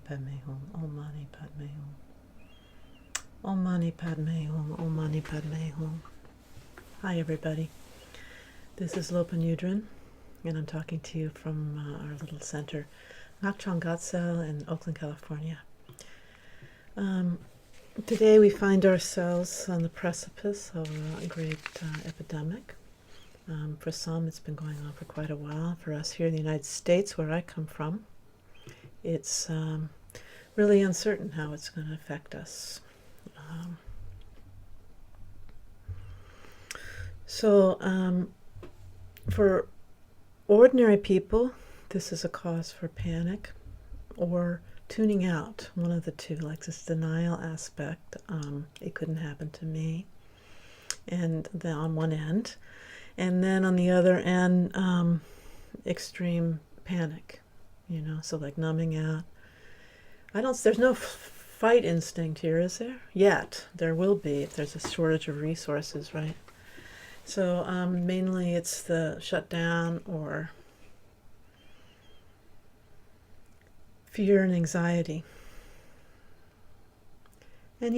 Padme Hum. Om Mani Padme Hum. Om Mani Padme Hum. Om Mani Padme Hum. Hi everybody. This is Lopan Yudrin, and I'm talking to you from our little center, Ngakchang Gatsel in Oakland, California. Today we find ourselves on the precipice of a great epidemic. For some, it's been going on for quite a while. For us here in the United States, where I come from, it's really uncertain how it's going to affect us. For ordinary people, this is a cause for panic or tuning out, one of the two, like this denial aspect. It couldn't happen to me, and then on one end, and then on the other end, extreme panic, so like numbing out. There's no fight instinct here, is there? Yet. There will be if there's a shortage of resources, right? So mainly it's the shutdown or fear and anxiety. And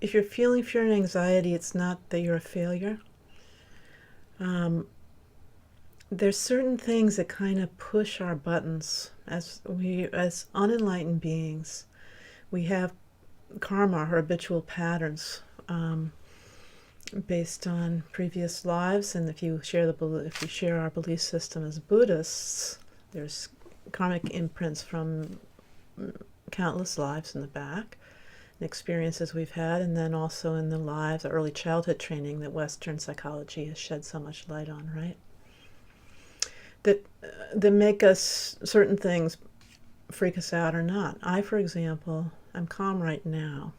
if you're feeling fear and anxiety, it's not that you're a failure. There's certain things that kind of push our buttons. As unenlightened beings, we have karma, our habitual patterns, based on previous lives. And if you share our belief system as Buddhists, there's karmic imprints from countless lives in the back, and experiences we've had, and then also in the lives, early childhood training that Western psychology has shed so much light on, right? That make us, certain things freak us out or not. I, for example, I'm calm right now.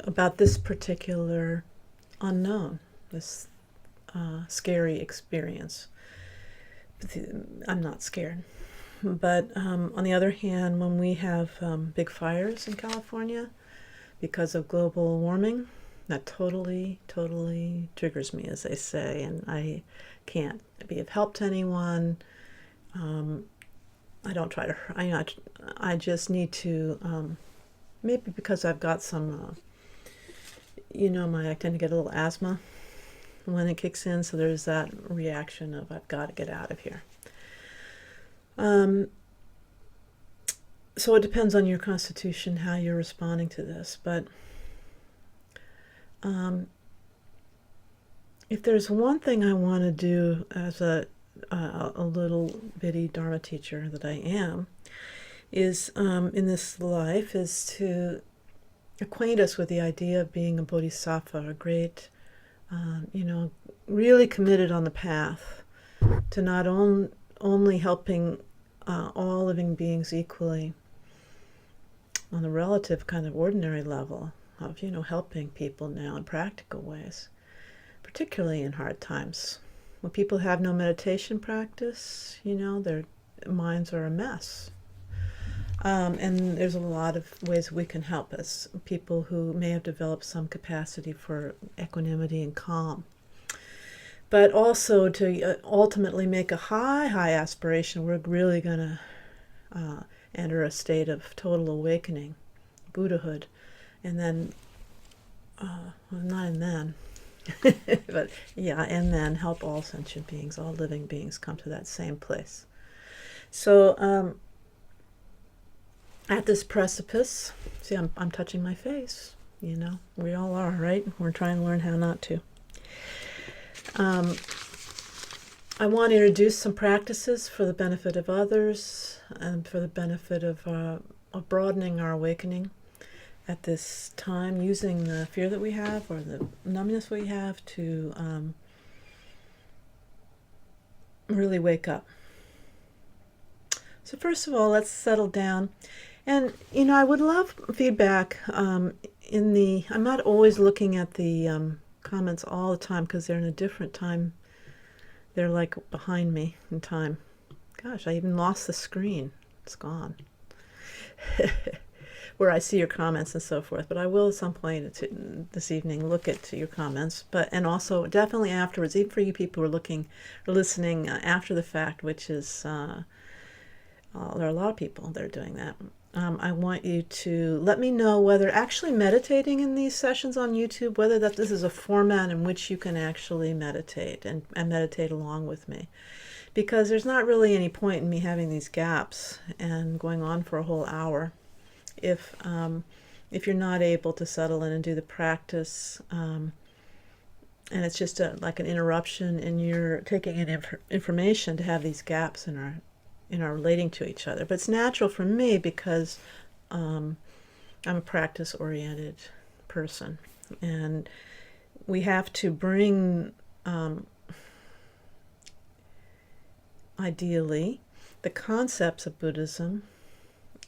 About this particular unknown, this scary experience. I'm not scared. But on the other hand, when we have big fires in California because of global warming, that totally triggers me, as they say, and I can't be of help to anyone. I don't try to. I just need to. Maybe because I've got some. I tend to get a little asthma when it kicks in, so there's that reaction of I've got to get out of here. So it depends on your constitution how you're responding to this, but if there's one thing I want to do as a little bitty Dharma teacher that I am, is in this life, is to acquaint us with the idea of being a bodhisattva, a great, really committed on the path to not only helping all living beings equally on the relative kind of ordinary level of, helping people now in practical ways, particularly in hard times. When people have no meditation practice, their minds are a mess. And there's a lot of ways we can help as people who may have developed some capacity for equanimity and calm. But also to ultimately make a high aspiration, we're really going to enter a state of total awakening, Buddhahood, and then, but yeah, and then help all sentient beings, all living beings come to that same place. So at this precipice, see, I'm touching my face, we all are, right? We're trying to learn how not to. I want to introduce some practices for the benefit of others and for the benefit of broadening our awakening at this time, using the fear that we have or the numbness we have to really wake up. So first of all, let's settle down. And, I would love feedback I'm not always looking at the comments all the time because they're in a different time. They're like behind me in time. Gosh, I even lost the screen. It's gone. where I see your comments and so forth, but I will at some point this evening look at your comments. But and also definitely afterwards, even for you people who are looking or listening after the fact, which is there are a lot of people that are doing that. I want you to let me know whether actually meditating in these sessions on YouTube, whether that this is a format in which you can actually meditate and meditate along with me. Because there's not really any point in me having these gaps and going on for a whole hour if you're not able to settle in and do the practice, and it's just like an interruption in your taking in information to have these gaps in our relating to each other. But it's natural for me because I'm a practice-oriented person, and we have to bring ideally the concepts of Buddhism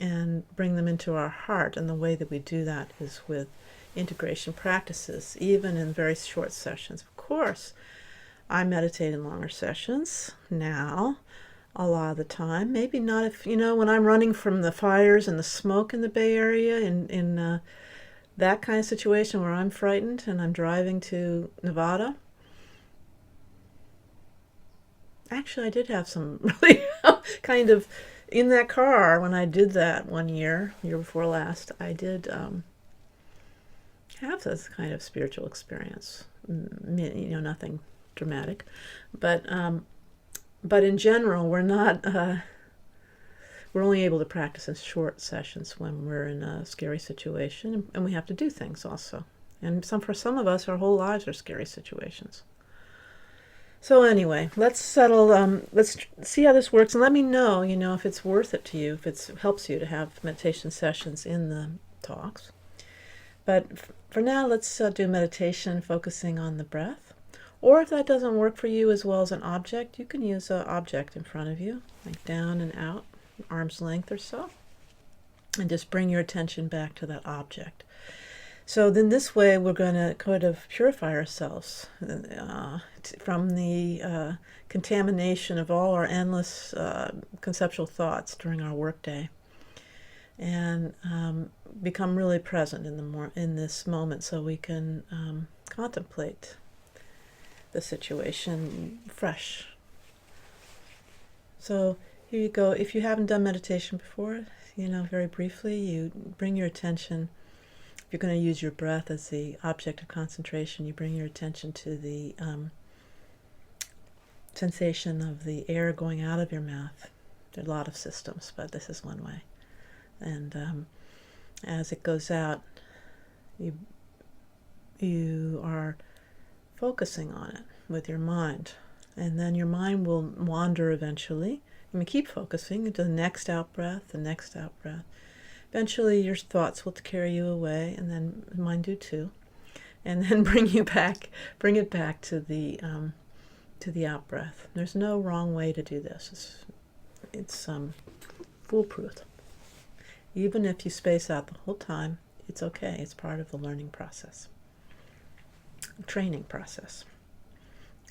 and bring them into our heart, and the way that we do that is with integration practices, even in very short sessions. Of course, I meditate in longer sessions now a lot of the time. Maybe not if, when I'm running from the fires and the smoke in the Bay Area, in that kind of situation where I'm frightened and I'm driving to Nevada. Actually, I did have some really kind of, in that car when I did that one year before last, I did have this kind of spiritual experience. Nothing dramatic, but in general, we're not. We're only able to practice in short sessions when we're in a scary situation, and we have to do things also. And for some of us, our whole lives are scary situations. So anyway, let's settle. Let's see how this works, and let me know. If it's worth it to you, if it helps you to have meditation sessions in the talks. But for now, let's do meditation focusing on the breath. Or if that doesn't work for you as well as an object, you can use an object in front of you, like down and out, arm's length or so, and just bring your attention back to that object. So then this way we're going to kind of purify ourselves from the contamination of all our endless conceptual thoughts during our workday, and become really present in this moment, so we can contemplate the situation fresh. So here you go. If you haven't done meditation before, very briefly, you bring your attention. If you're going to use your breath as the object of concentration, you bring your attention to the sensation of the air going out of your mouth. There are a lot of systems, but this is one way. And as it goes out, you are focusing on it with your mind. And then your mind will wander eventually. You keep focusing into the next out-breath, the next out-breath. Eventually your thoughts will carry you away, and then mine do too. And then bring it back to the out-breath. There's no wrong way to do this. It's foolproof. Even if you space out the whole time, it's okay. It's part of the learning process, training process.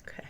Okay.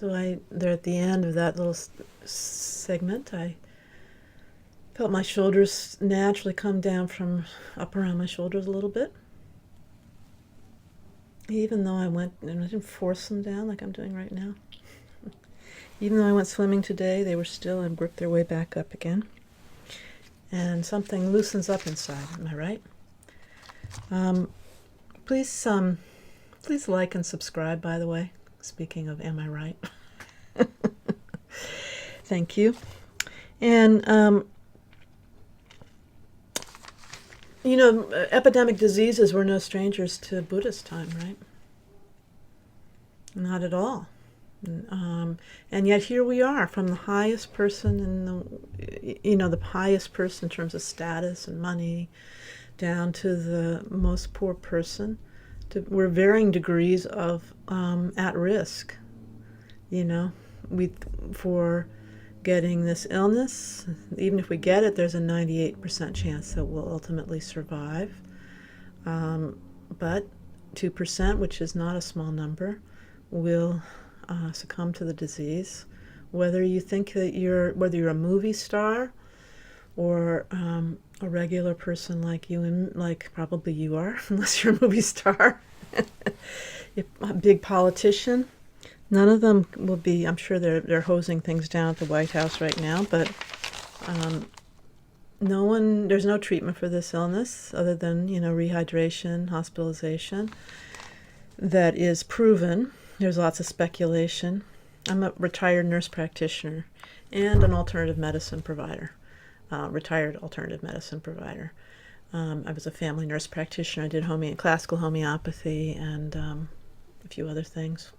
So there at the end of that little segment, I felt my shoulders naturally come down from up around my shoulders a little bit. Even though I went, and I didn't force them down like I'm doing right now. Even though I went swimming today, they were still and worked their way back up again. And something loosens up inside, am I right? Please like and subscribe, by the way. Speaking of am I right? Thank you. And, epidemic diseases were no strangers to Buddha's time, right? Not at all. And yet here we are, from the highest person the highest person in terms of status and money, down to the most poor person. We're varying degrees of at risk, for getting this illness. Even if we get it, there's a 98% chance that we'll ultimately survive. But 2%, which is not a small number, will succumb to the disease. Whether you think that whether you're a movie star or a regular person like you, and like probably you are, unless you're a movie star, a big politician, none of them will be. I'm sure they're hosing things down at the White House right now, but there's no treatment for this illness other than rehydration, hospitalization, that is proven. There's lots of speculation. I'm a retired nurse practitioner and an alternative medicine provider, retired alternative medicine provider. I was a family nurse practitioner. I did classical homeopathy and a few other things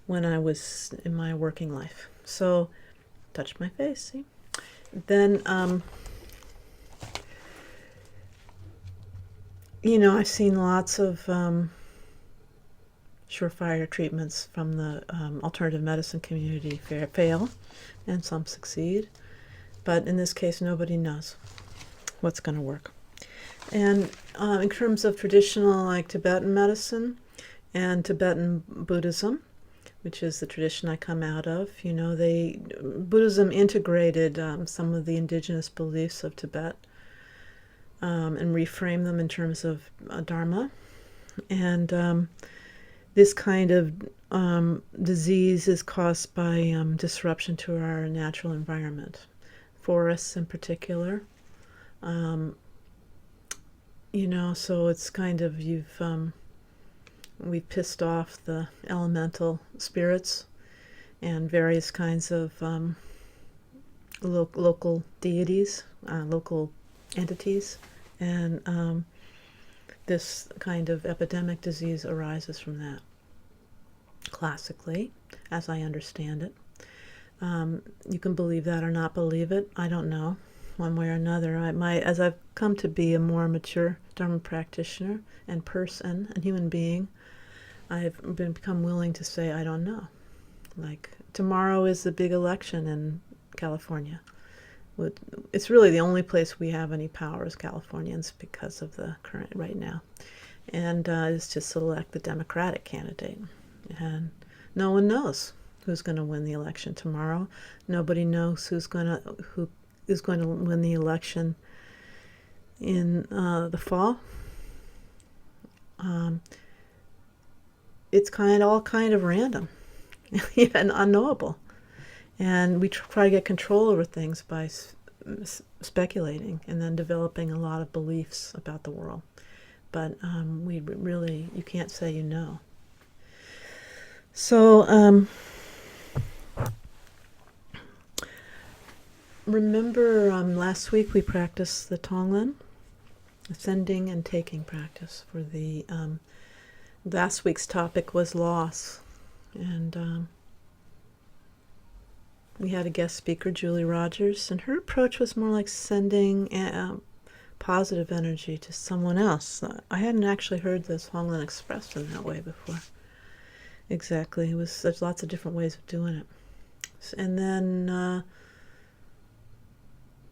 when I was in my working life. So, touch my face, see? Then, I've seen lots of surefire treatments from the alternative medicine community fail, and some succeed. But in this case, nobody knows what's going to work. And in terms of traditional, like Tibetan medicine and Tibetan Buddhism, which is the tradition I come out of, Buddhism integrated some of the indigenous beliefs of Tibet and reframed them in terms of Dharma. And this kind of disease is caused by disruption to our natural environment, forests in particular. So it's kind of we've pissed off the elemental spirits and various kinds of local deities, local entities, and this kind of epidemic disease arises from that. Classically, as I understand it. You can believe that or not believe it. I don't know, one way or another. As I've come to be a more mature Dharma practitioner and person and human being, I've become willing to say I don't know. Like tomorrow is the big election in California. It's really the only place we have any power as Californians because of the current right now, and is to select the Democratic candidate. And no one knows who's going to win the election tomorrow. Nobody knows who is going to win the election in the fall. It's all kind of random and unknowable. And we try to get control over things by speculating and then developing a lot of beliefs about the world. But you can't say you know. So, remember last week we practiced the Tonglen, ascending and taking practice. For the last week's topic was loss, and we had a guest speaker, Julie Rogers, and her approach was more like sending positive energy to someone else. I hadn't actually heard the Tonglen expressed in that way before. Exactly. There's lots of different ways of doing it. And then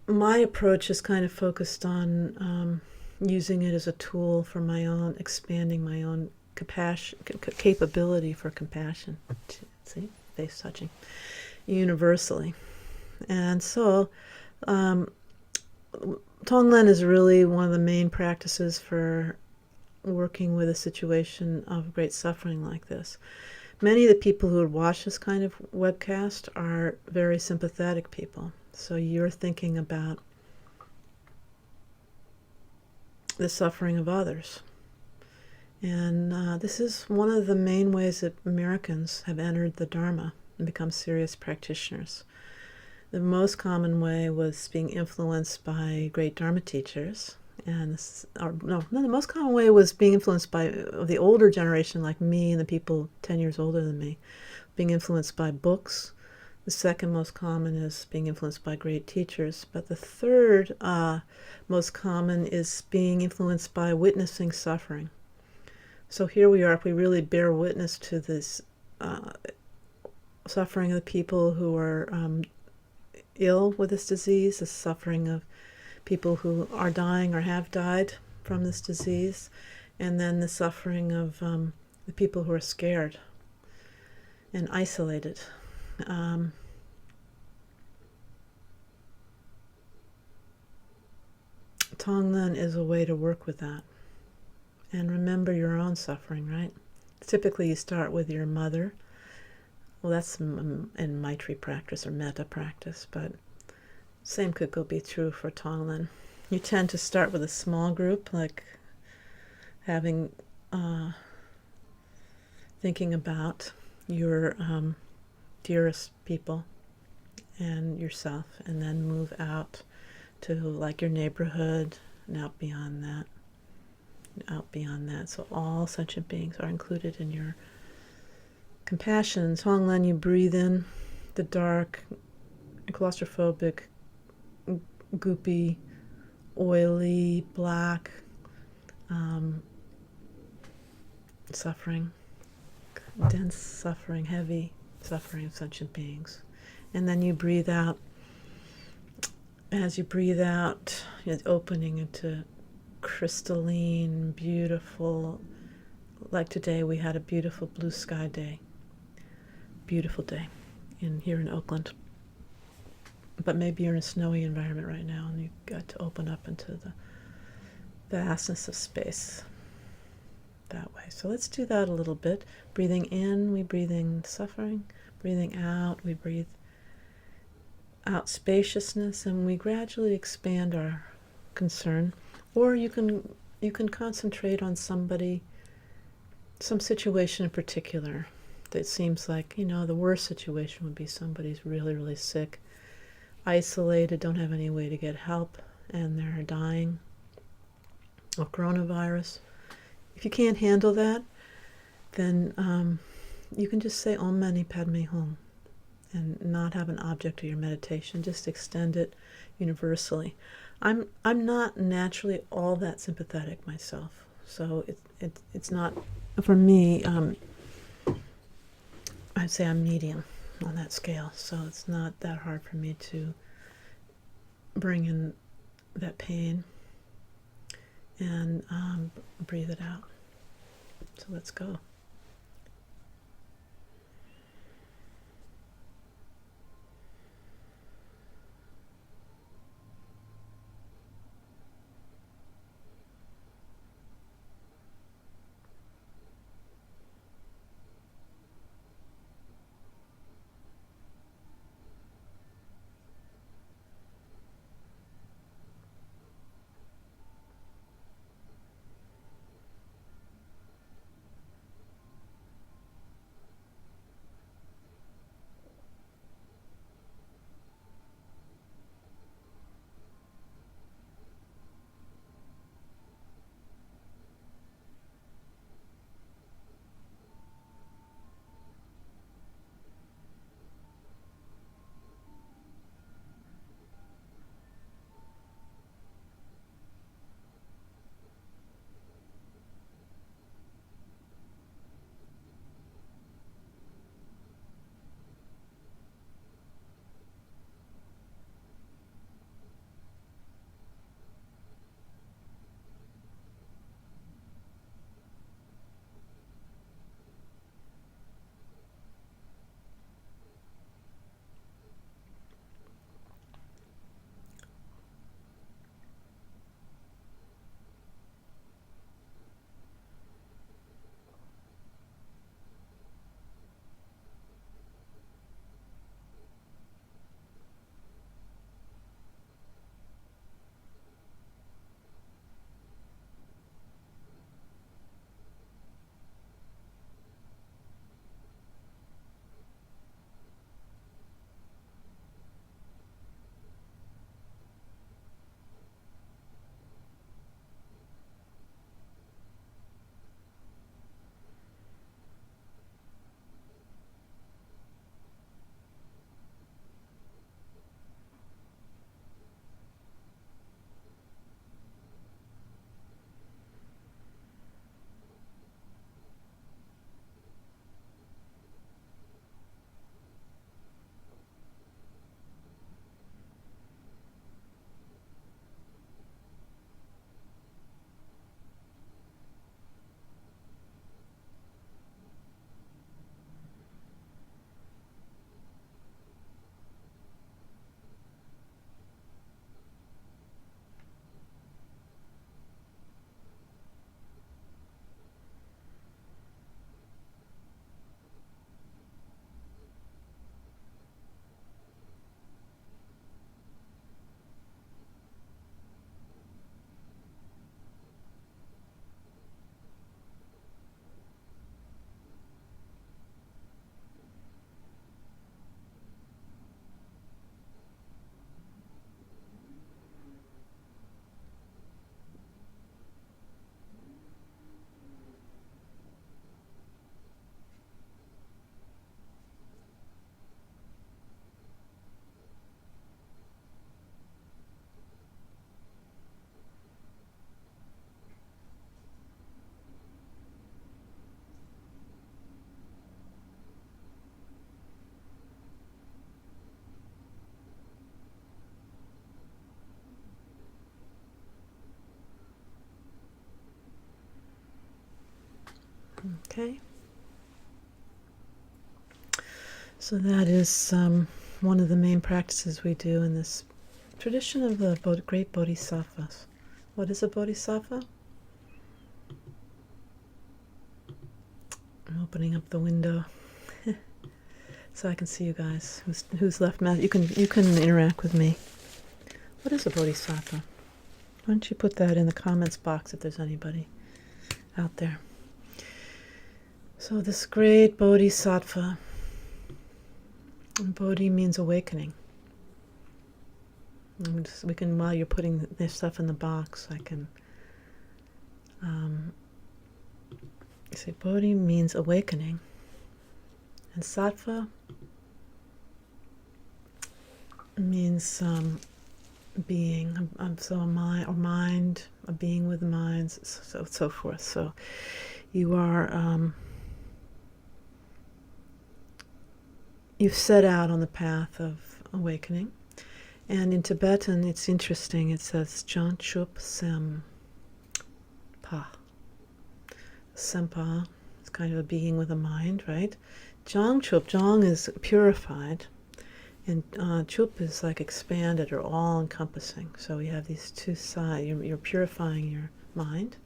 my approach is kind of focused on using it as a tool for expanding my own capability for compassion. See? face touching, universally. And so Tonglen is really one of the main practices for working with a situation of great suffering like this. Many of the people who would watch this kind of webcast are very sympathetic people. So you're thinking about the suffering of others. And this is one of the main ways that Americans have entered the Dharma and become serious practitioners. The most common way was being influenced by great Dharma teachers. And the most common way was being influenced by the older generation like me and the people 10 years older than me, being influenced by books. The second most common is being influenced by great teachers. But the third most common is being influenced by witnessing suffering. So here we are, if we really bear witness to this suffering of the people who are ill with this disease, the suffering of people who are dying or have died from this disease, and then the suffering of the people who are scared and isolated. Tonglen is a way to work with that. And remember your own suffering, right? Typically you start with your mother. Well, that's in Maitri practice or Metta practice, but same could be true for Tonglen. You tend to start with a small group, like having, thinking about your dearest people and yourself, and then move out to like your neighborhood and out beyond that. So all sentient beings are included in your compassion. Tonglen, you breathe in the dark, claustrophobic, goopy, oily, black suffering, dense suffering, heavy suffering of sentient beings. And then you breathe out. As you breathe out, it's opening into crystalline, beautiful, like today we had a beautiful blue sky day. Beautiful day here in Oakland. But maybe you're in a snowy environment right now and you got to open up into the vastness of space that way. So let's do that a little bit. Breathing in, we breathe in suffering. Breathing out, we breathe out spaciousness, and we gradually expand our concern. Or you can concentrate on somebody, some situation in particular that seems like, the worst situation would be somebody's really, really sick, isolated, don't have any way to get help, and they're dying of coronavirus. If you can't handle that, then you can just say Om Mani Padme Hum and not have an object of your meditation. Just extend it universally. I'm not naturally all that sympathetic myself, so it's not for me. I'd say I'm medium on that scale, so it's not that hard for me to bring in that pain and breathe it out. So let's go. Okay? So that is one of the main practices we do in this tradition of the great bodhisattvas. What is a bodhisattva? I'm opening up the window so I can see you guys. Who's left? You can interact with me. What is a bodhisattva? Why don't you put that in the comments box if there's anybody out there. So this great bodhisattva, bodhi means awakening. And we can, while you're putting this stuff in the box, I can say bodhi means awakening, and sattva means being, so a mind, or mind, a being with minds, so forth. So you are you've set out on the path of awakening. And in Tibetan, it's interesting, it says Janchup Sempa. Sempa is kind of a being with a mind, right? Jangchup, Jang is purified, and Chup is like expanded or all-encompassing. So we have these two sides. You're purifying your mind,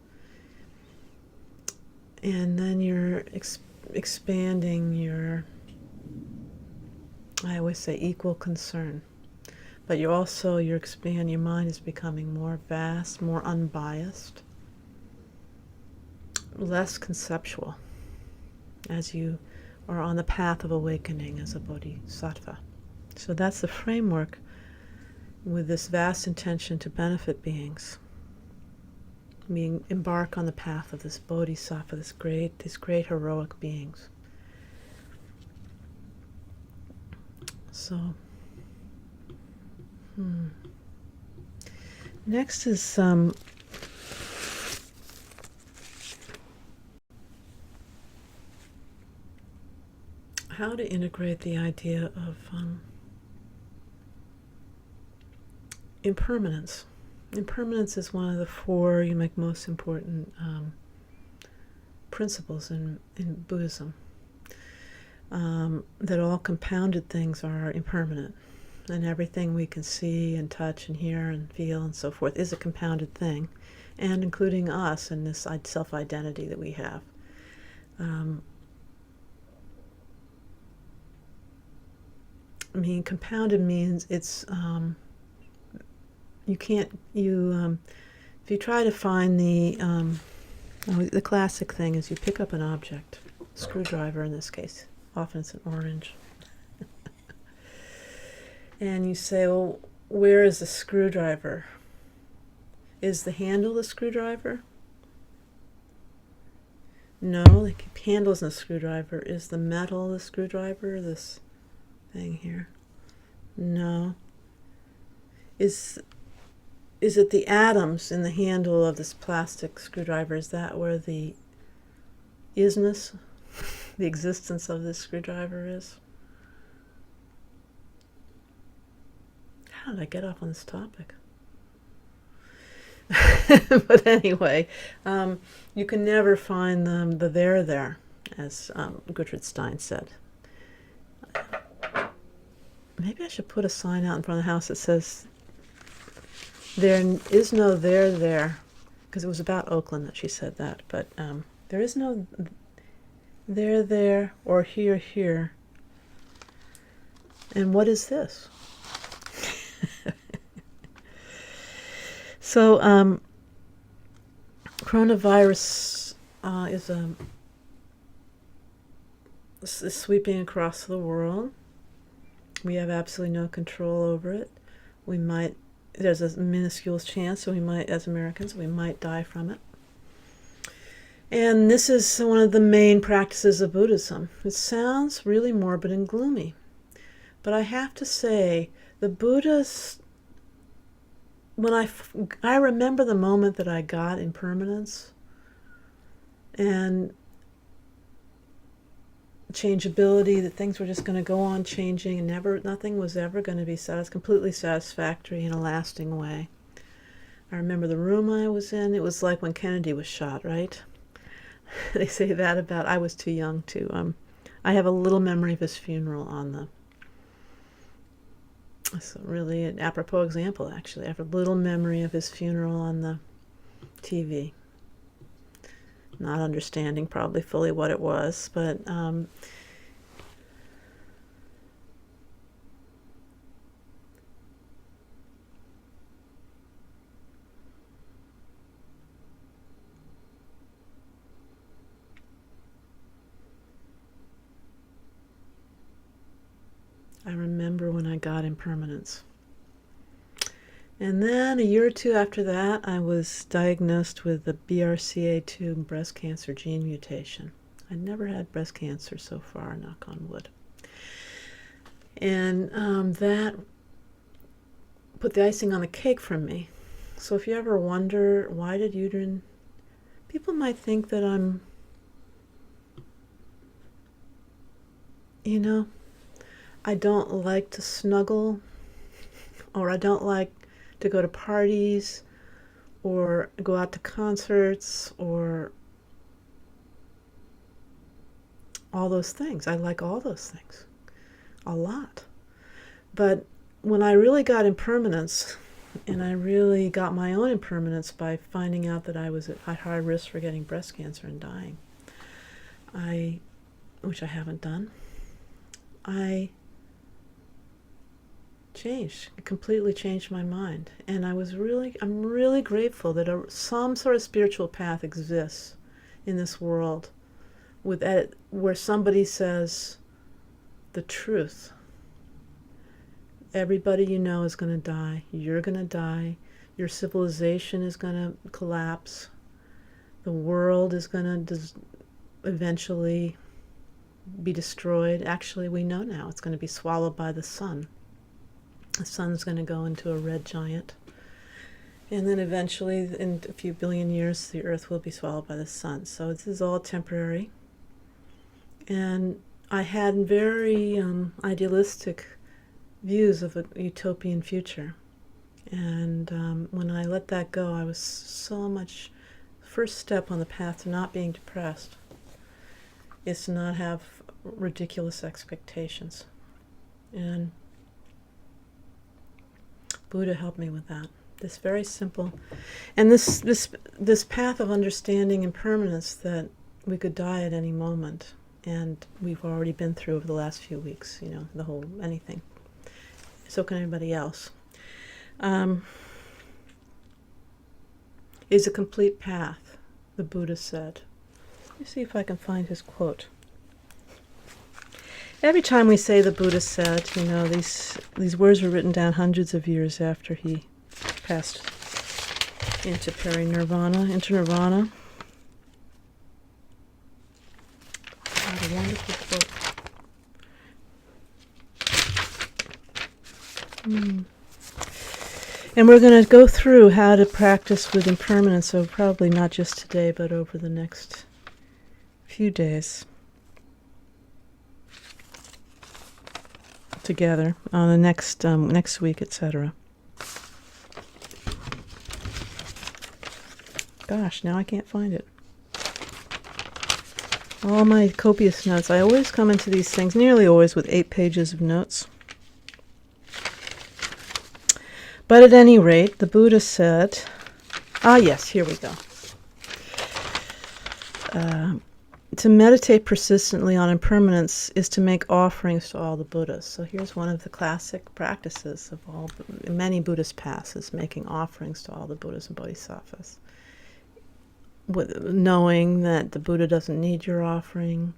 and then you're expanding your, I always say, equal concern. But you're expanding, your mind is becoming more vast, more unbiased, less conceptual, as you are on the path of awakening as a bodhisattva. So that's the framework with this vast intention to benefit beings. Embark on the path of this bodhisattva, these great heroic beings. So, next is how to integrate the idea of impermanence. Impermanence is one of the four most important principles in Buddhism. That all compounded things are impermanent, and everything we can see and touch and hear and feel and so forth is a compounded thing, and including us and this self-identity that we have. Compounded means it's if you try to find the classic thing is you pick up an object, a screwdriver in this case, often it's an orange, and you say, well, where is the screwdriver? Is the handle the screwdriver? No, the handle isn't a screwdriver. Is the metal the screwdriver? This thing here? No. Is it the atoms in the handle of this plastic screwdriver? Is that where the isness, the existence of this screwdriver is? How did I get off on this topic? But anyway, you can never find the there, as Gertrude Stein said. Maybe I should put a sign out in front of the house that says, there is no there, because it was about Oakland that she said that, but there is no there, or here. And what is this? So, coronavirus is sweeping across the world. We have absolutely no control over it. There's a minuscule chance we might, as Americans, we might die from it. And this is one of the main practices of Buddhism. It sounds really morbid and gloomy, but I have to say, the Buddha's, when I remember the moment that I got impermanence and changeability, that things were just going to go on changing and nothing was ever going to be completely satisfactory in a lasting way. I remember the room I was in. It was like when Kennedy was shot, right? They say that about, I was too young to, I have a little memory of his funeral on the, it's really an apropos example, actually. I have a little memory of his funeral on the TV. Not understanding probably fully what it was, but I remember when I got impermanence. And then a year or two after that, I was diagnosed with the BRCA2 breast cancer gene mutation. I never had breast cancer so far, knock on wood. And that put the icing on the cake for me. So if you ever wonder, why did uterine... People might think that I'm, I don't like to snuggle, or I don't like to go to parties, or go out to concerts, or all those things. I like all those things a lot. But when I really got impermanence, and I really got my own impermanence by finding out that I was at high risk for getting breast cancer and dying, which I haven't done, I completely changed my mind. And I'm really grateful that some sort of spiritual path exists in this world where somebody says the truth. Everybody you know is going to die. You're going to die. Your civilization is going to collapse. The world is going to eventually be destroyed. Actually, we know now it's going to be swallowed by the sun. The sun's going to go into a red giant. And then eventually, in a few billion years, the earth will be swallowed by the sun. So this is all temporary. And I had very idealistic views of a utopian future. And when I let that go, I was so much... First step on the path to not being depressed is to not have ridiculous expectations. And Buddha helped me with that. This very simple, and this path of understanding impermanence, that we could die at any moment, and we've already been through over the last few weeks, the whole anything. So can anybody else. Is a complete path, the Buddha said. Let me see if I can find his quote. Every time we say the Buddha said, these words were written down hundreds of years after he passed into nirvana. What a wonderful quote. And we're going to go through how to practice with impermanence, so probably not just today, but over the next few days. Together on the next week, etc. Gosh, now I can't find it. All my copious notes. I always come into these things, nearly always, with 8 pages of notes. But at any rate, the Buddha said, yes, here we go. To meditate persistently on impermanence is to make offerings to all the Buddhas. So here's one of the classic practices of many Buddhist paths, is making offerings to all the Buddhas and Bodhisattvas. Knowing that the Buddha doesn't need your offering.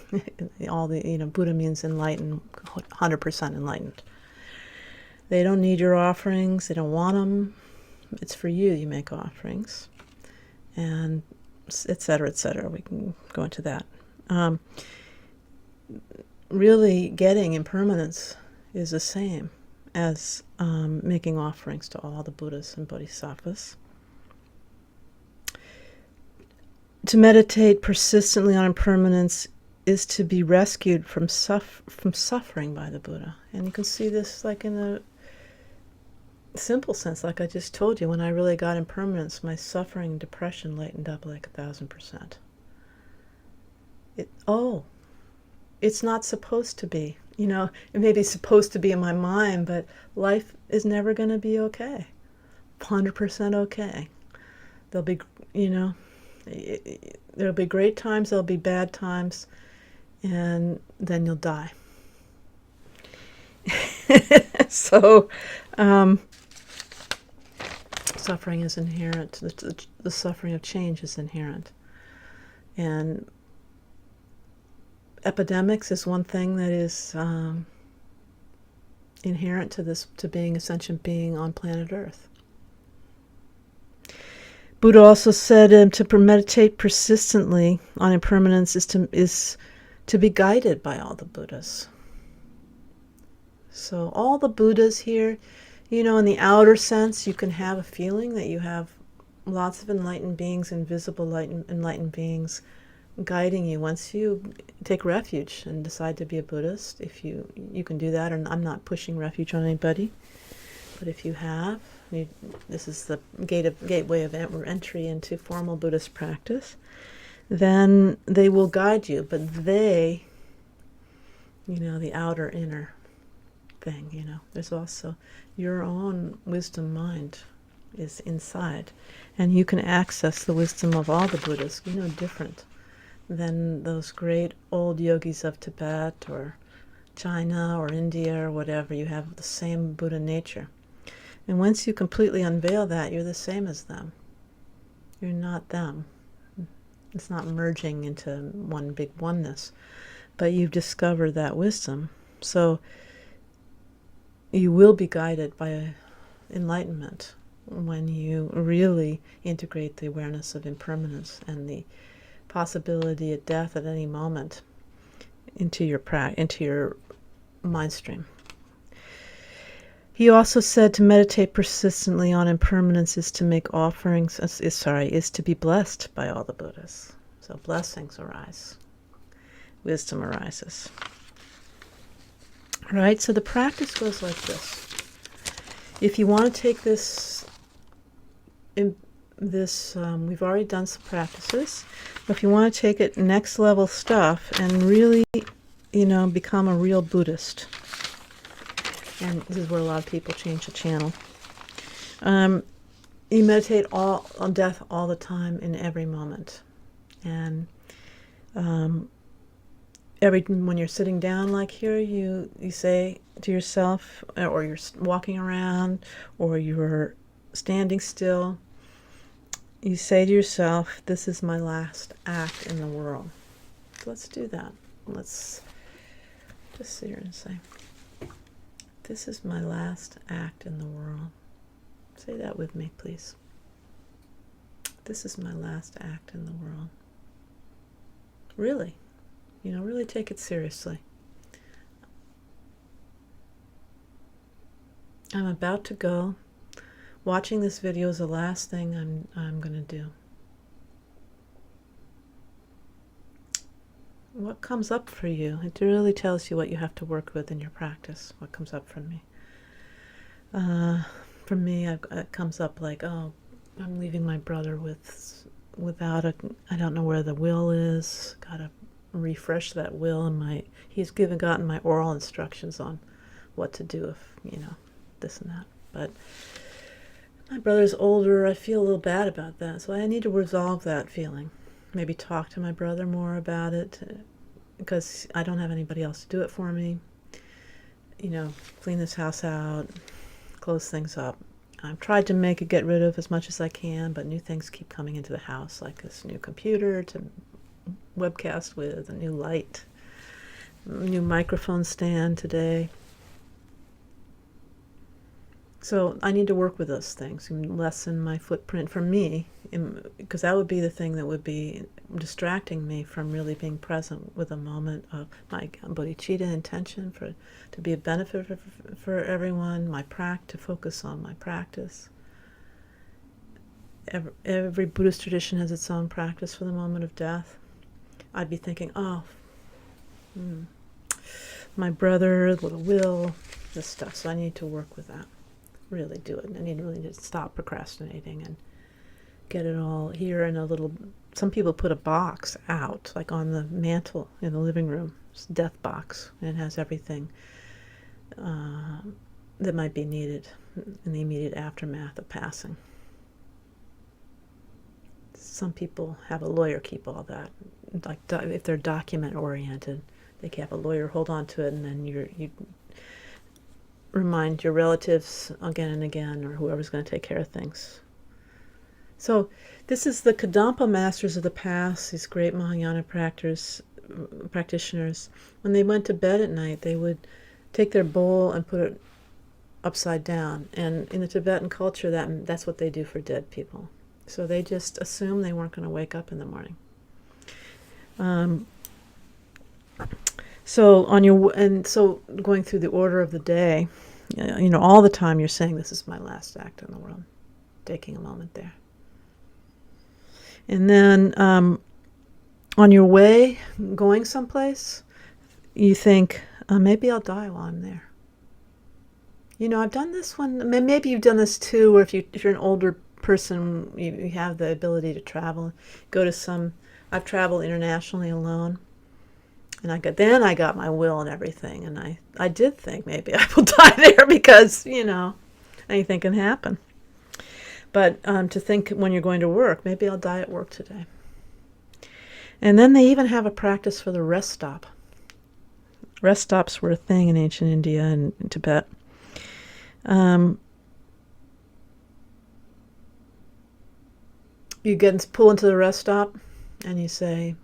Buddha means enlightened, 100% enlightened. They don't need your offerings. They don't want them. It's for you. You make offerings. And etc., etc. We can go into that. Really getting impermanence is the same as making offerings to all the Buddhas and Bodhisattvas. To meditate persistently on impermanence is to be rescued from suffering by the Buddha. And you can see this like in a simple sense, like I just told you. When I really got impermanence, my suffering and depression lightened up like 1,000%. It's not supposed to be. It may be supposed to be in my mind, but life is never going to be okay. 100% okay. There'll be, there'll be great times, there'll be bad times, and then you'll die. So, suffering is inherent. The suffering of change is inherent. And epidemics is one thing that is inherent to being a sentient being on planet Earth. Buddha also said to meditate persistently on impermanence is to be guided by all the Buddhas. So all the Buddhas here, in the outer sense, you can have a feeling that you have lots of enlightened beings, invisible enlightened beings guiding you. Once you take refuge and decide to be a Buddhist, if you can do that, and I'm not pushing refuge on anybody, but if you have, this is the gateway of entry into formal Buddhist practice, then they will guide you. But they, the outer inner thing, there's also your own wisdom mind is inside, and you can access the wisdom of all the Buddhas, different than those great old yogis of Tibet or China or India or whatever. You have the same Buddha nature. And once you completely unveil that, you're the same as them. You're not them. It's not merging into one big oneness, but you've discovered that wisdom. So you will be guided by enlightenment when you really integrate the awareness of impermanence and the possibility of death at any moment into your mind stream. He also said to meditate persistently on impermanence is to make offerings, is to be blessed by all the Buddhas. So blessings arise. Wisdom arises. Right? So the practice goes like this. If you want to take this, we've already done some practices, but if you want to take it next level stuff and really, become a real Buddhist, and this is where a lot of people change the channel. You meditate on death all the time in every moment. And when you're sitting down like here, you say to yourself, or you're walking around, or you're standing still, you say to yourself, this is my last act in the world. So let's do that. Let's just sit here and say, this is my last act in the world. Say that with me, please. This is my last act in the world. Really, really take it seriously. I'm about to go. Watching this video is the last thing I'm going to do. What comes up for you? It really tells you what you have to work with in your practice. What comes up from me? For me, it comes up like, oh, I'm leaving my brother without I don't know where the will is. Gotta refresh that will, and he's gotten my oral instructions on what to do if, this and that. But my brother's older. I feel a little bad about that, so I need to resolve that feeling. Maybe talk to my brother more about it, because I don't have anybody else to do it for me. Clean this house out, close things up. I've tried to get rid of as much as I can, but new things keep coming into the house, like this new computer to webcast with, a new light, new microphone stand today. So I need to work with those things and lessen my footprint for me, because that would be the thing that would be distracting me from really being present with a moment of my bodhicitta intention to be a benefit for everyone, to focus on my practice. Every Buddhist tradition has its own practice for the moment of death. I'd be thinking, my brother, the will, this stuff. So I need to work with that. Really do it. I need really to stop procrastinating and get it all here in a little. Some people put a box out, like on the mantle in the living room. It's a death box, and it has everything that might be needed in the immediate aftermath of passing. Some people have a lawyer keep all that, like if they're document oriented, they can have a lawyer hold on to it, and then you remind your relatives again and again, or whoever's going to take care of things. So this is the Kadampa masters of the past, these great Mahayana practitioners. When they went to bed at night, they would take their bowl and put it upside down. And in the Tibetan culture, that's what they do for dead people. So they just assumed they weren't going to wake up in the morning. So going through the order of the day, all the time you're saying, this is my last act in the world, taking a moment there. And then on your way, going someplace, you think, maybe I'll die while I'm there. I've done this one. Maybe you've done this too, or if you're an older person, you have the ability to travel. I've traveled internationally alone. And I got my will and everything. And I did think maybe I will die there because, anything can happen. But to think when you're going to work, maybe I'll die at work today. And then they even have a practice for the rest stop. Rest stops were a thing in ancient India and in Tibet. You pull into the rest stop and you say,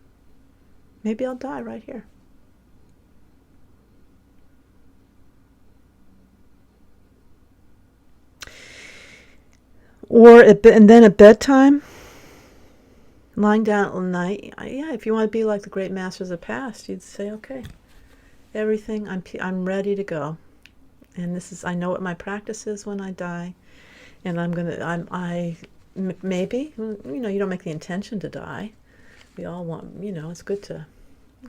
maybe I'll die right here. And then at bedtime, lying down at night, if you want to be like the great masters of the past, you'd say, okay, everything, I'm ready to go. And I know what my practice is when I die. And maybe, you don't make the intention to die. We all want, it's good to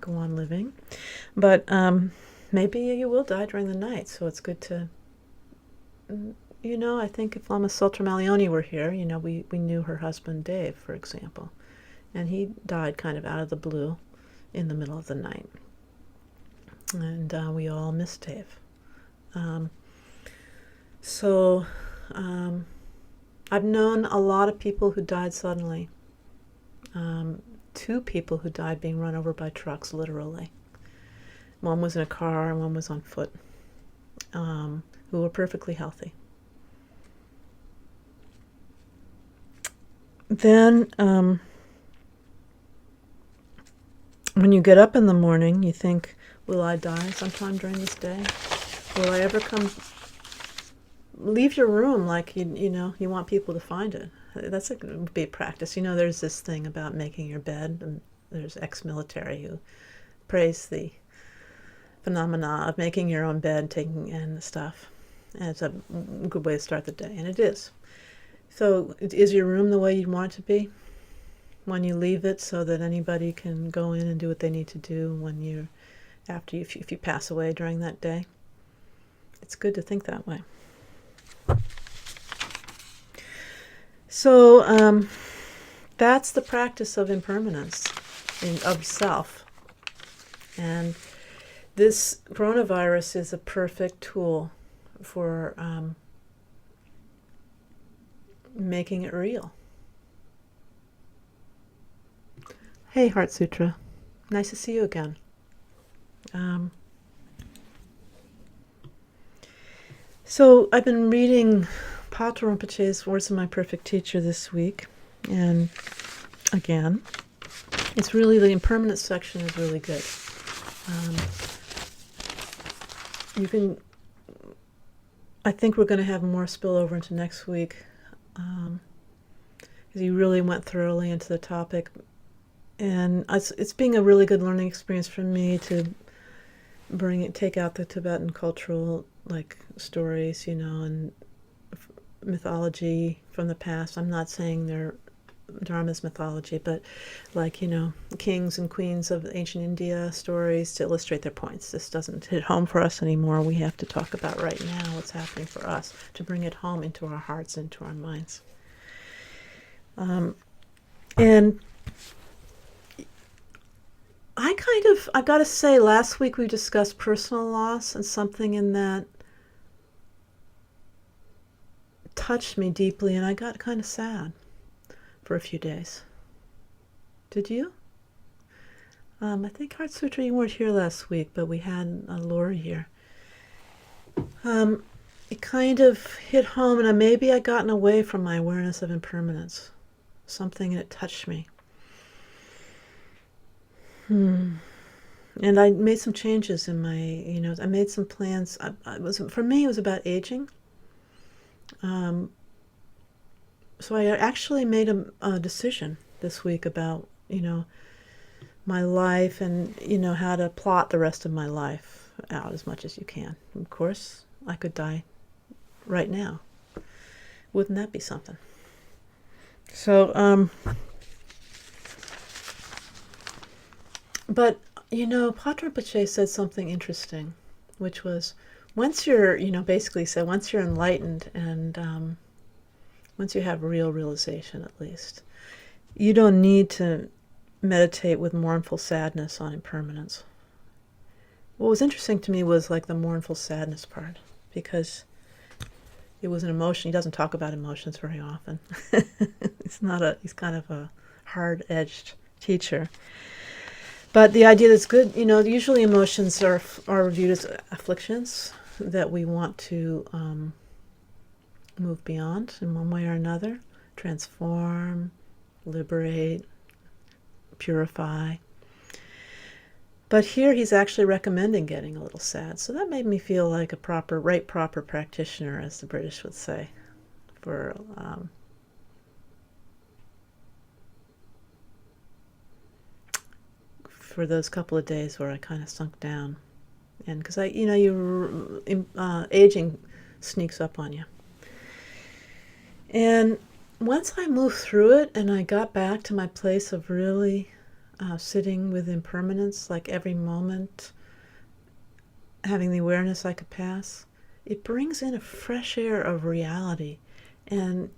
go on living. But maybe you will die during the night, so it's good to, I think if Lama Sultra Malioni were here, we knew her husband Dave, for example. And he died kind of out of the blue in the middle of the night. And we all miss Dave. I've known a lot of people who died suddenly. 2 people who died being run over by trucks, literally. One was in a car and one was on foot, who were perfectly healthy. Then, when you get up in the morning, you think, will I die sometime during this day? Will I ever leave your room like you want people to find it? That's a big practice. There's this thing about making your bed, and there's ex-military who praise the phenomena of making your own bed, and the stuff. And it's a good way to start the day, and it is. So is your room the way you want it to be when you leave it, so that anybody can go in and do what they need to do if you pass away during that day? It's good to think that way. So that's the practice of impermanence, of self. And this coronavirus is a perfect tool for making it real. Hey, Heart Sutra. Nice to see you again. So I've been reading Patrul Rinpoche's Words of My Perfect Teacher this week. And again, it's really, the impermanence section is really good. I think we're going to have more spillover into next week, because he really went thoroughly into the topic. And it's being a really good learning experience for me to take out the Tibetan cultural stories, and mythology from the past. I'm not saying they're Dharma's mythology, but kings and queens of ancient India stories to illustrate their points. This doesn't hit home for us anymore. We have to talk about right now what's happening for us, to bring it home into our hearts, into our minds. And I got to say, last week we discussed personal loss, and something in that touched me deeply, and I got kind of sad for a few days. Did you? I think Heart Sutra, you weren't here last week, but we had Laura here. It kind of hit home, and maybe I'd gotten away from my awareness of impermanence. Something, and it touched me. And I made some changes in my, I made some plans. For me, it was about aging. So I actually made a decision this week about, my life and, how to plot the rest of my life out as much as you can. Of course, I could die right now. Wouldn't that be something? So, but, Patrul Rinpoche said something interesting, which was, once you're, basically said, once you're enlightened and once you have real realization, at least, you don't need to meditate with mournful sadness on impermanence. What was interesting to me was like the mournful sadness part, because it was an emotion. He doesn't talk about emotions very often. He's kind of a hard-edged teacher. But the idea that's good, usually emotions are viewed as afflictions that we want to move beyond in one way or another, transform, liberate, purify. But here he's actually recommending getting a little sad. So that made me feel like a proper practitioner, as the British would say, for those couple of days where I kind of sunk down. And because aging sneaks up on you. And once I moved through it and I got back to my place of really sitting with impermanence, like every moment, having the awareness I could pass, it brings in a fresh air of reality. And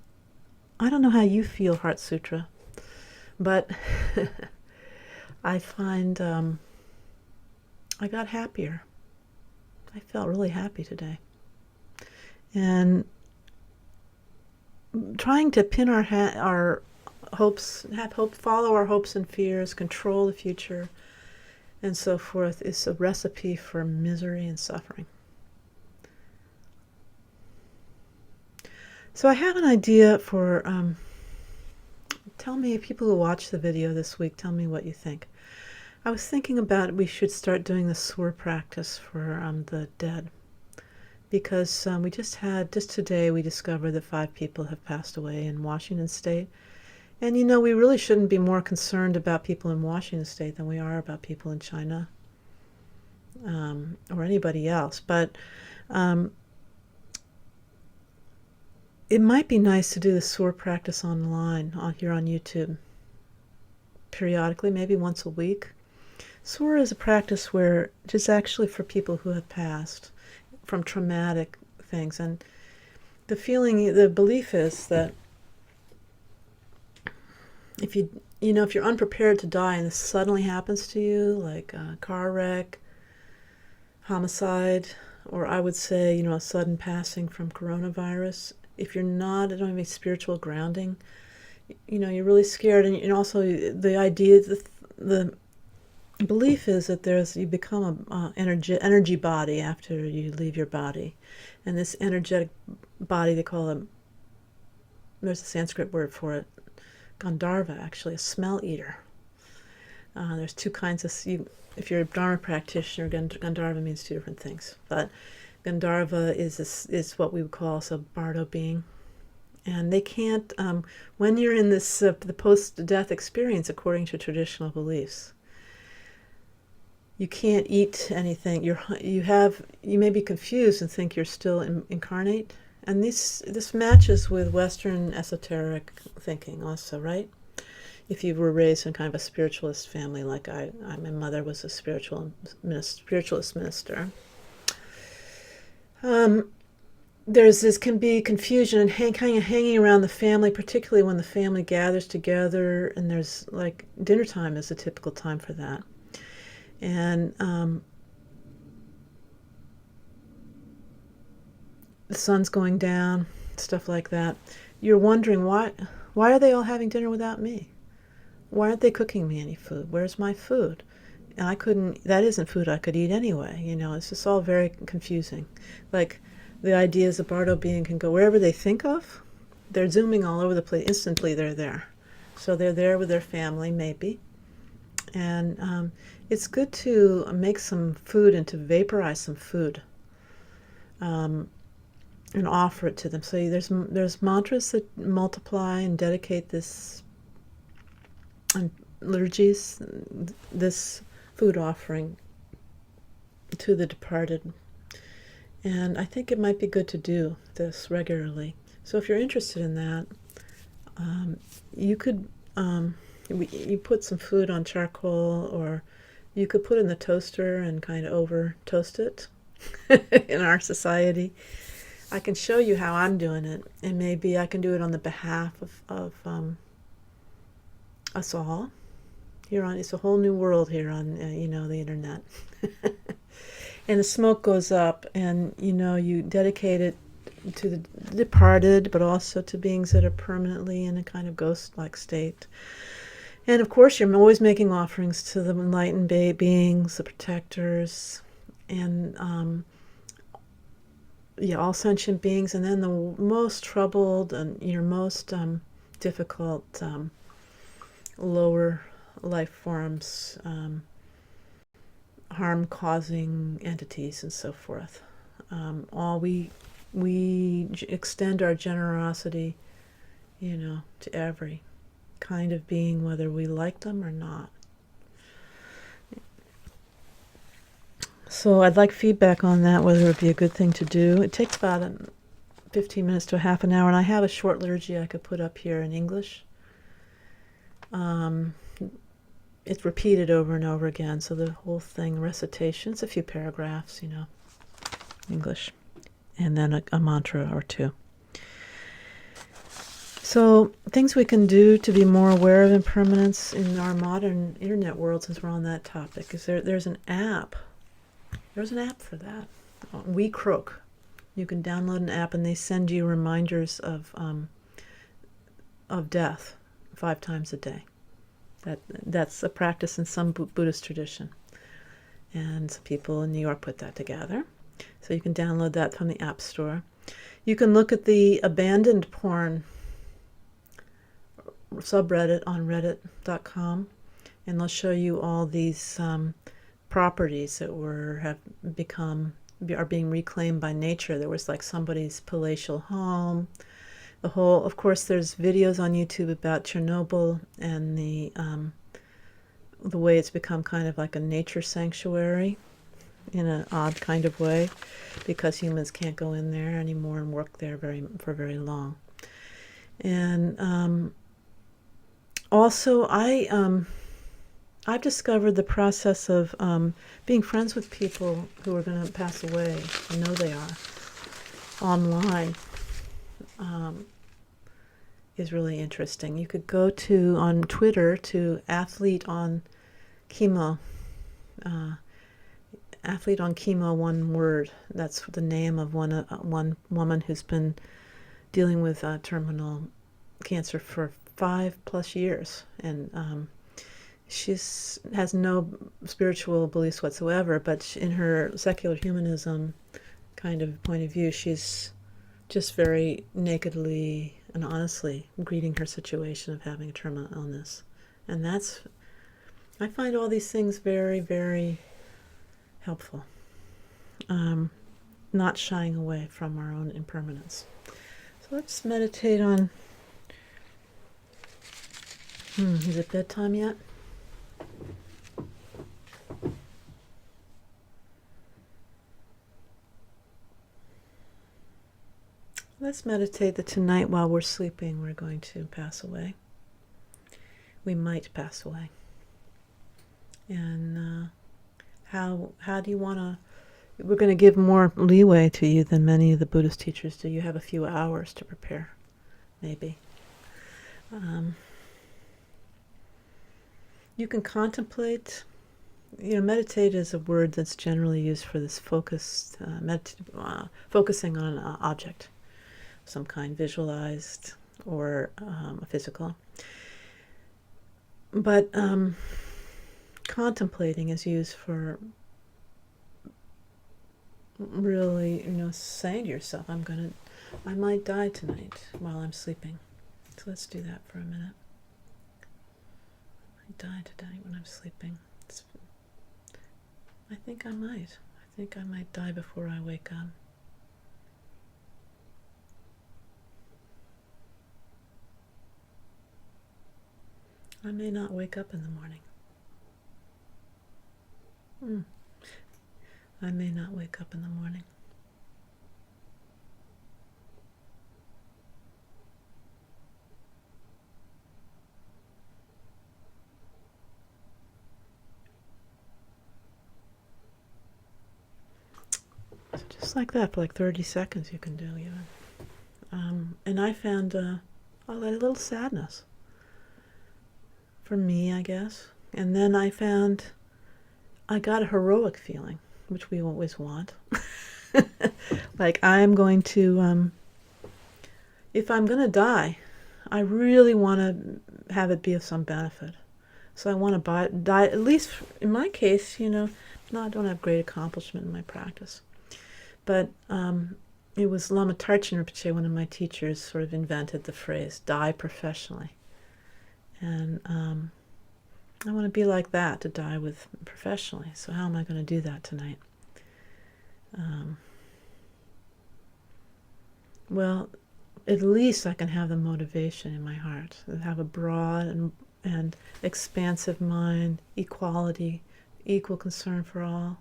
I don't know how you feel, Heart Sutra, but I find I got happier. I felt really happy today. And trying to pin our hopes, follow our hopes and fears, control the future, and so forth, is a recipe for misery and suffering. So I have an idea for, tell me, people who watch the video this week, tell me what you think. I was thinking about we should start doing the sur practice for the dead. Because just today we discovered that 5 people have passed away in Washington State. And we really shouldn't be more concerned about people in Washington State than we are about people in China or anybody else. But it might be nice to do the sur practice online here on YouTube periodically, maybe once a week. Sur is a practice where it's actually for people who have passed from traumatic things, and the belief is that if you're unprepared to die and this suddenly happens to you, like a car wreck, homicide, or I would say, a sudden passing from coronavirus, if you're not, don't have any spiritual grounding, you're really scared. And also the idea, the belief is that you become an energy body after you leave your body. And this energetic body, they call it, there's a Sanskrit word for it, Gandharva, actually, a smell eater. There's 2 kinds of, if you're a Dharma practitioner, Gandharva means 2 different things. But Gandharva is what we would call a bardo being. And they can't, when you're in this, the post-death experience, according to traditional beliefs, you can't eat anything. You may be confused and think you're still incarnate. And this matches with Western esoteric thinking also, right? If you were raised in kind of a spiritualist family, like my mother was a spiritualist minister. there's this can be confusion and kind of hanging around the family, particularly when the family gathers together, and there's like dinner time is a typical time for that. And the sun's going down, stuff like that. You're wondering why are they all having dinner without me? Why aren't they cooking me any food? Where's my food? And that isn't food I could eat anyway. It's just all very confusing. Like the ideas of Bardo being can go wherever they think of. They're zooming all over the place. Instantly they're there. So they're there with their family, maybe. And it's good to make some food and to vaporize some food. And offer it to them. So there's mantras that multiply and dedicate this liturgies, this food offering to the departed. And I think it might be good to do this regularly. So if you're interested in that, you could you put some food on charcoal, or you could put it in the toaster and kind of over toast it in our society. I can show you how I'm doing it, and maybe I can do it on the behalf of us all. It's a whole new world here on the internet. And the smoke goes up, and you dedicate it to the departed, but also to beings that are permanently in a kind of ghost-like state. And of course, you're always making offerings to the enlightened beings, the protectors, and all sentient beings, and then the most troubled and your most difficult lower life forms, harm-causing entities, and so forth. All we extend our generosity, to every kind of being, whether we like them or not. So I'd like feedback on that, whether it would be a good thing to do. It takes about 15 minutes to a half an hour, and I have a short liturgy I could put up here in English. It's repeated over and over again, so the whole thing, recitation, it's a few paragraphs, English, and then a mantra or two. So things we can do to be more aware of impermanence in our modern internet world, since we're on that topic, is there's an app. There's an app for that. WeCroak. You can download an app, and they send you reminders of death 5 times a day. That's a practice in some Buddhist tradition, and some people in New York put that together. So you can download that from the App Store. You can look at the abandoned porn subreddit on reddit.com, and they'll show you all these properties that are being reclaimed by nature. There was like somebody's palatial home. Of course, there's videos on YouTube about Chernobyl and the way it's become kind of like a nature sanctuary in an odd kind of way, because humans can't go in there anymore and work there for very long. And also, I've discovered the process of being friends with people who are going to pass away. I know they are online. Is really interesting. You could go on Twitter to Athlete on Chemo. Athlete on Chemo, one word. That's the name of one woman who's been dealing with terminal cancer for 5+ years, and she has no spiritual beliefs whatsoever, but in her secular humanism kind of point of view, she's just very nakedly and honestly greeting her situation of having a terminal illness. And I find all these things very, very helpful. Not shying away from our own impermanence. So let's meditate on, is it bedtime yet? Let's meditate that tonight while we're sleeping, we're going to pass away. We might pass away. And how do you want to we're going to give more leeway to you than many of the Buddhist teachers do. You have a few hours to prepare, maybe. You can contemplate. Meditate is a word that's generally used for this focused, focusing on an object, some kind, visualized or physical. But contemplating is used for really, saying to yourself, I might die tonight while I'm sleeping. So let's do that for a minute. I die tonight when I'm sleeping. I think I might. I think I might die before I wake up. I may not wake up in the morning. I may not wake up in the morning. So just like that, for like 30 seconds you can do even. And I found a little sadness. For me, I guess. And then I got a heroic feeling, which we always want. Like I'm going to, if I'm going to die, I really want to have it be of some benefit. So I want to die, at least in my case, no, I don't have great accomplishment in my practice. But it was Lama Tarchen Rinpoche, one of my teachers, sort of invented the phrase, die professionally. And I want to be like that, to die with professionally. So how am I going to do that tonight? Well, at least I can have the motivation in my heart, to have a broad and expansive mind, equality, equal concern for all,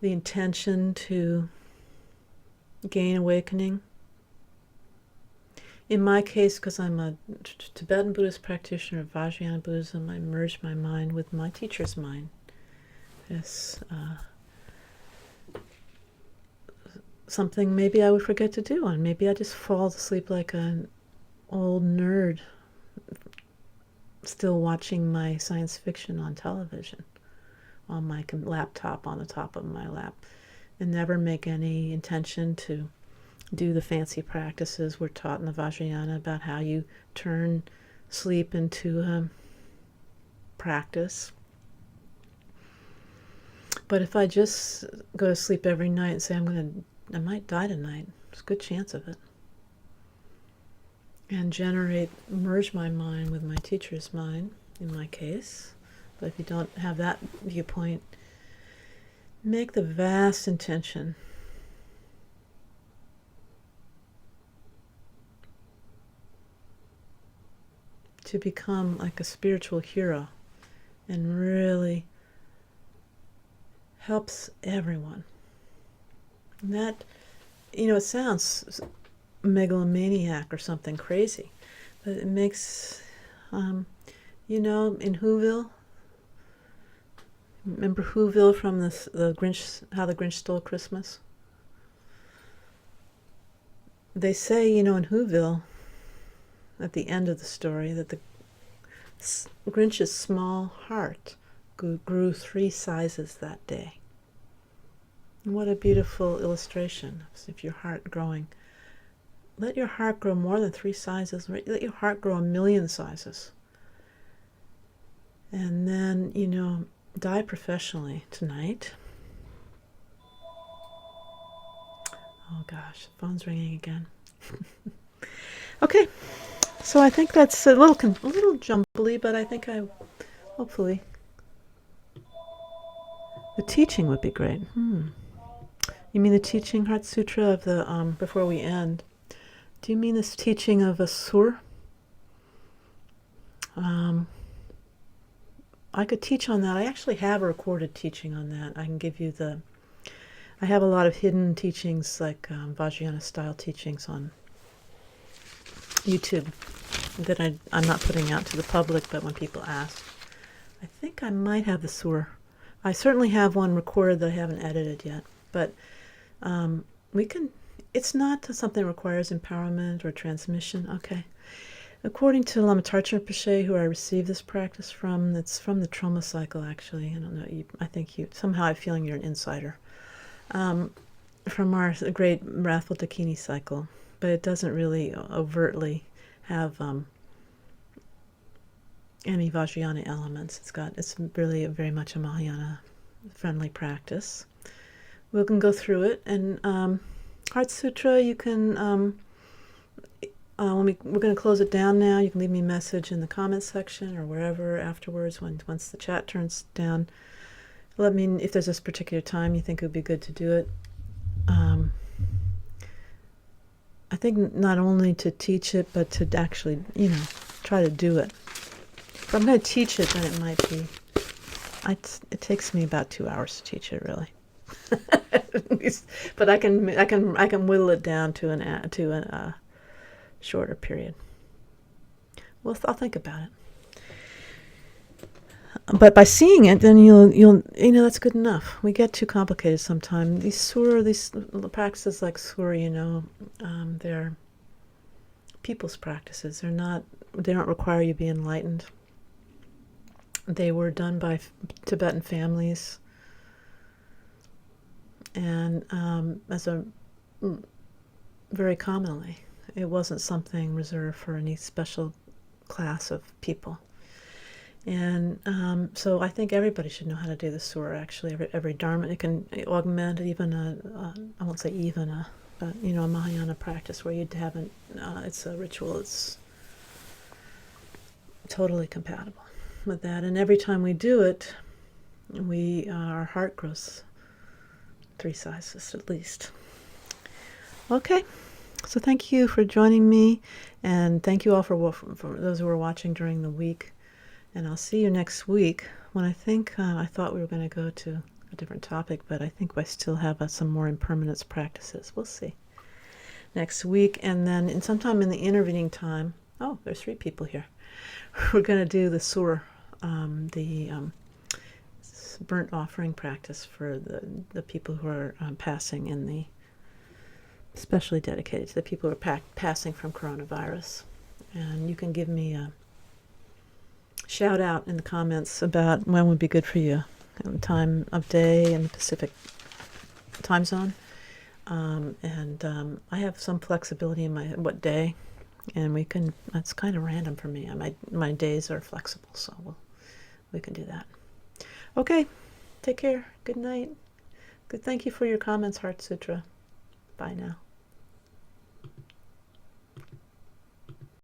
the intention to gain awakening. In my case, because I'm a Tibetan Buddhist practitioner of Vajrayana Buddhism, I merged my mind with my teacher's mind. It's something maybe I would forget to do, and maybe I just fall asleep like an old nerd, still watching my science fiction on television, on my laptop on the top of my lap, and never make any intention to do the fancy practices we're taught in the Vajrayana about how you turn sleep into practice. But if I just go to sleep every night and say I might die tonight, there's a good chance of it. And merge my mind with my teacher's mind, in my case. But if you don't have that viewpoint, make the vast intention to become like a spiritual hero and really helps everyone. And that, it sounds megalomaniac or something crazy, but it makes, in Whoville, remember Whoville from the Grinch, How the Grinch Stole Christmas? They say, in Whoville, at the end of the story, that the Grinch's small heart grew 3 sizes that day. And what a beautiful illustration. If your heart growing, let your heart grow more than 3 sizes. Let your heart grow 1,000,000 sizes. And then, die professionally tonight. Oh gosh, the phone's ringing again. Okay. So I think that's a little jumbly, but I think hopefully, the teaching would be great. You mean the teaching, Heart Sutra, of the, before we end, do you mean this teaching of a sur? I could teach on that. I actually have a recorded teaching on that. I can give you I have a lot of hidden teachings, like Vajrayana style teachings on YouTube that I'm not putting out to the public, but when people ask, I think I might have the sur I certainly have one recorded that I haven't edited yet, but we can, it's not something that requires empowerment or transmission. Okay. According to Lama Tarcher Pache, who I received this practice from, it's from the trauma cycle, actually. I don't know, I think somehow I'm feeling you're an insider. From our great Wrathful Dakini cycle, but it doesn't really overtly have any Vajrayana elements. It's really very much a Mahayana friendly practice. We can go through it, and Heart Sutra, you can we're going to close it down now. You can leave me a message in the comments section or wherever afterwards once the chat turns down. Let me, if there's this particular time you think it would be good to do it. I think not only to teach it, but to actually, try to do it. If I'm going to teach it, then it might be, it takes me about 2 hours to teach it, really. But I can whittle it down to a shorter period. Well, I'll think about it. But by seeing it, then you'll that's good enough. We get too complicated sometimes. These practices like surah, they're people's practices. They don't require you to be enlightened. They were done by Tibetan families, and very commonly, it wasn't something reserved for any special class of people. And so I think everybody should know how to do the surah, actually. Every Dharma, it can augment even I won't say even but a Mahayana practice where you'd haven't, it's a ritual, it's totally compatible with that. And every time we do it, our heart grows 3 sizes at least. Okay, so thank you for joining me, and thank you all for those who are watching during the week. And I'll see you next week when I thought we were going to go to a different topic, but I think I still have some more impermanence practices. We'll see. Next week, and then sometime in the intervening time, there's 3 people here. We're going to do the surah, the burnt offering practice for the people who are passing especially dedicated to the people who are passing from coronavirus. And you can give me a shout out in the comments about when would be good for you, time of day in the Pacific time zone. And I have some flexibility in what day, and that's kind of random for me. My days are flexible, so we can do that. Okay, take care. Good night. Good. Thank you for your comments, Heart Sutra. Bye now.